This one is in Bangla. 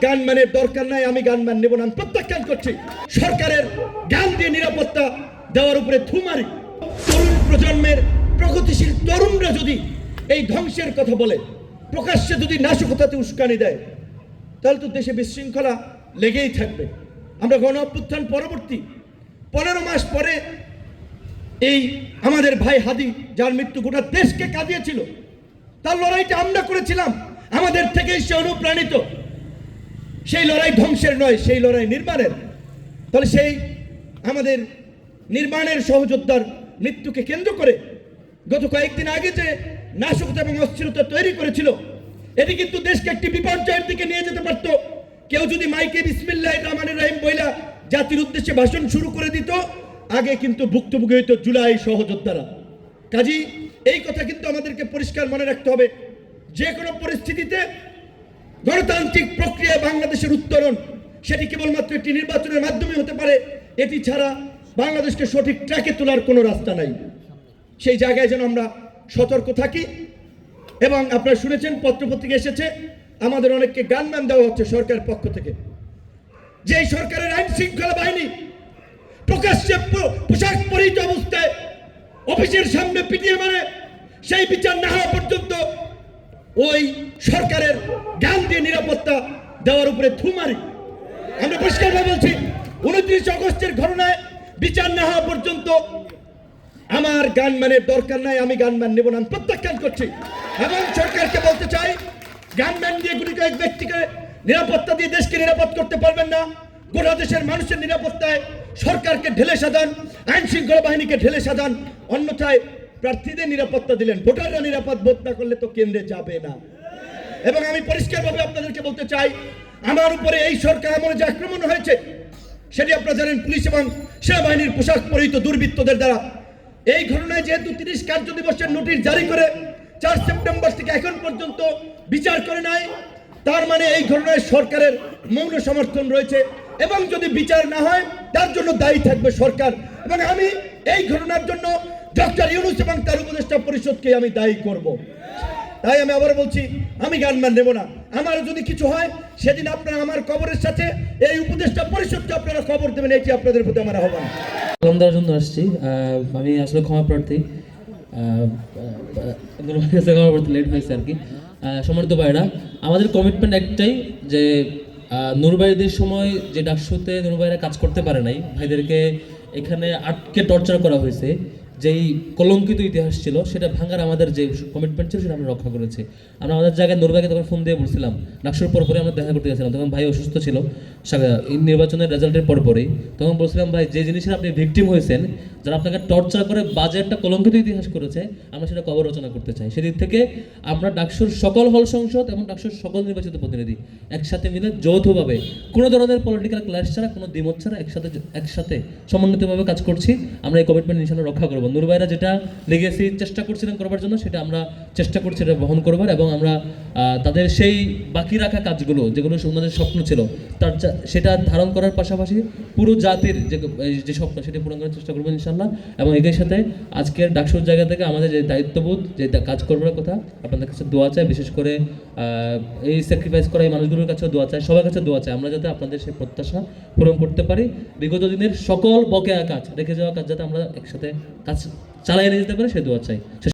গানম্যানের দরকার নাই, আমি গানম্যান নেব না, আমি প্রত্যাখ্যান করছি। সরকারের গান দিয়ে নিরাপত্তা দেওয়ার উপরে থুমারি। তরুণ প্রজন্মের প্রগতিশীল তরুণরা যদি এই ধ্বংসের কথা বলে, প্রকাশ্যে যদি নাশকতাতে উস্কানি দেয়, তাহলে তো দেশে বিশৃঙ্খলা লেগেই থাকবে। আমরা গণ অভ্যুত্থান পরবর্তী 15 মাস পরে এই আমাদের ভাই হাদি, যার মৃত্যু গোটা দেশকে কাঁদিয়েছিল, তার লড়াইটা আমরা করেছিলাম, আমাদের থেকেই সে অনুপ্রাণিত। সেই লড়াই ধ্বংসের নয়, সেই লড়াই নির্মাণের। তাহলে সেই আমাদের নির্মাণের সহযোদ্ধার মৃত্যুকে কেন্দ্র করে গত কয়েকদিন আগে যে নাশকতা এবং অস্থিরতা তৈরি করেছিল, এটি কিন্তু দেশকে একটি বিপর্যয়ের দিকে নিয়ে যেতে পারত। কেউ যদি মাইকে বিসমিল্লাহির রহমানির রহিম বইলা জাতির উদ্দেশ্যে ভাষণ শুরু করে দিত, আগে কিন্তু ভুক্তভোগী হইত জুলাই সহযোদ্ধারা। কাজী এই কথা কিন্তু আমাদেরকে পরিষ্কার মনে রাখতে হবে, যে কোনো পরিস্থিতিতে গণতান্ত্রিক প্রক্রিয়ায় বাংলাদেশের উত্তরণ সেটি কেবলমাত্র একটি নির্বাচনের মাধ্যমে হতে পারে। এটি ছাড়া বাংলাদেশকে সঠিক ট্র্যাকে তোলার কোনো রাস্তা নাই। সেই জায়গায় যেন আমরা সতর্ক থাকি। এবং আপনারা শুনেছেন, পত্রপত্রিকা এসেছে, আমাদের অনেককে গানম্যান দেওয়া হচ্ছে সরকারের পক্ষ থেকে। যে সরকারের আইন শৃঙ্খলা বাহিনী প্রকাশ্যে পোশাক পরিহিত অবস্থায় অফিসের সামনে পিটিয়ে মারে, সেই বিচার না হওয়া পর্যন্ত ওই সরকারের গান দিয়ে নিরাপত্তা দেওয়ার উপরে থুমারি। আমরা পরিষ্কারভাবে বলছি, 29 আগস্টের ঘটনায় বিচার না হওয়া পর্যন্ত আমার গানম্যানের দরকার নাই, আমি গানম্যান নেব না, আমি প্রত্যাখ্যান করছি। এবং সরকারকে বলতে চাই, গানম্যান দিয়ে গুলি কয়েক ব্যক্তিকে নিরাপত্তা দিয়ে দেশকে নিরাপদ করতে পারবেন না। গোটা দেশের মানুষের নিরাপত্তায় সরকারকে ঢেলে সাজান, আইন শৃঙ্খলা বাহিনীকে ঢেলে সাজান, অন্যথায় প্রার্থীদের নিরাপত্তা দিলেন, ভোটাররা নিরাপদ বোধ না করলে তো কেন্দ্রে যাবে না। এবং আমি পরিষ্কারভাবে আপনাদেরকে বলতে চাই, আমার উপরে এই সরকার আমলে যে আক্রমণ হয়েছে, সেটি আপনারা জানেন পুলিশ এবং সেনাবাহিনীর পোশাক পরিহিত দুর্বৃত্তদের দ্বারা। এই ঘটনায় যেহেতু 30 কার্য দিবসের নোটিশ জারি করে 4 সেপ্টেম্বর থেকে এখন পর্যন্ত বিচার করে নাই, তার মানে এই ঘটনায় সরকারের মৌন সমর্থন রয়েছে। এবং যদি বিচার না হয়, তার জন্য দায়ী থাকবে সরকার। এবং আমি এই ঘটনার জন্য ডক্টর ইউনূস এবং তার উপদেষ্টা পরিষদকে আমি দায়ী করব। তাই আমি আবার বলছি, আমি গানম্যান নেব না। আমার যদি কিছু হয়, সেদিন আপনারা আমার খবরের সাথে এই উপদেষ্টা পরিষদকে আপনারা খবর দেবেন, এটি আপনাদের প্রতি আমার আহ্বান। সালাম দেওয়ার জন্য আসছি। আমি আসলে ক্ষমা প্রার্থী, লেট হয়েছে আর কি। সম্মানিত ভাইরা, আমাদের কমিটমেন্ট একটাই, যে নুরবাইদের সময় যে ডাকসুতে নুরবাইরা কাজ করতে পারে নাই, ভাইদেরকে এখানে আটকে টর্চার করা হয়েছে, যেই কলঙ্কিত ইতিহাস ছিল সেটা ভাঙার আমাদের যে কমিটমেন্ট ছিল সেটা আমরা রক্ষা করেছি। আমরা আমাদের জায়গায় নুরবাইকে তখন ফোন দিয়ে বলছিলাম, ডাকসুর পরপরই আমরা দেখা করতে গেছিলাম, তখন ভাই অসুস্থ ছিল এই নির্বাচনের রেজাল্টের পরপরই। তখন বলছিলাম, ভাই যে জিনিসের আপনি ভিকটিম হয়েছেন, যারা আপনাকে টর্চার করে বাজে একটা কলঙ্কিত ইতিহাস করেছে, আমরা সেটা কবর রচনা করতে চাই। সেদিক থেকে আমরা ডাকসুর সকল হল সংসদ এবং ডাকসুর সকল নির্বাচিত প্রতিনিধি একসাথে মিলে যৌথভাবে কোনো ধরনের পলিটিক্যাল ক্লাস ছাড়া, কোনো দ্বিমত ছাড়া একসাথে সমন্বিতভাবে কাজ করছি। আমরা এই কমিটমেন্ট ইনশাআল্লাহ রক্ষা করবো। নুরবাইরা যেটা লেগেসি চেষ্টা করছিলেন করবার জন্য, সেটা আমরা চেষ্টা করছি এটা বহন করবার। এবং আমরা তাদের সেই বাকি রাখা কাজগুলো, যেগুলো ওনাদের স্বপ্ন ছিল, সেটা ধারণ করার পাশাপাশি পুরো জাতির যে স্বপ্ন, সেটা পূরণ করার চেষ্টা করবো ইনশাআল্লাহ। এবং এর সাথে আজকের ডাকসুর জায়গা থেকে আমাদের যে দায়িত্ববোধ, যে কাজ করবার কথা, আপনাদের কাছে দোয়া চাই। বিশেষ করে এই স্যাক্রিফাইস করা এই মানুষগুলোর কাছে দোয়া চাই, সবার কাছে দোয়া চাই, আমরা যাতে আপনাদের সেই প্রত্যাশা পূরণ করতে পারি। বিগত দিনের সকল বকেয়া কাজ, রেখে যাওয়া কাজ যাতে আমরা একসাথে কাজ চালিয়ে নিয়ে যেতে পারি, সে দোয়া চাই।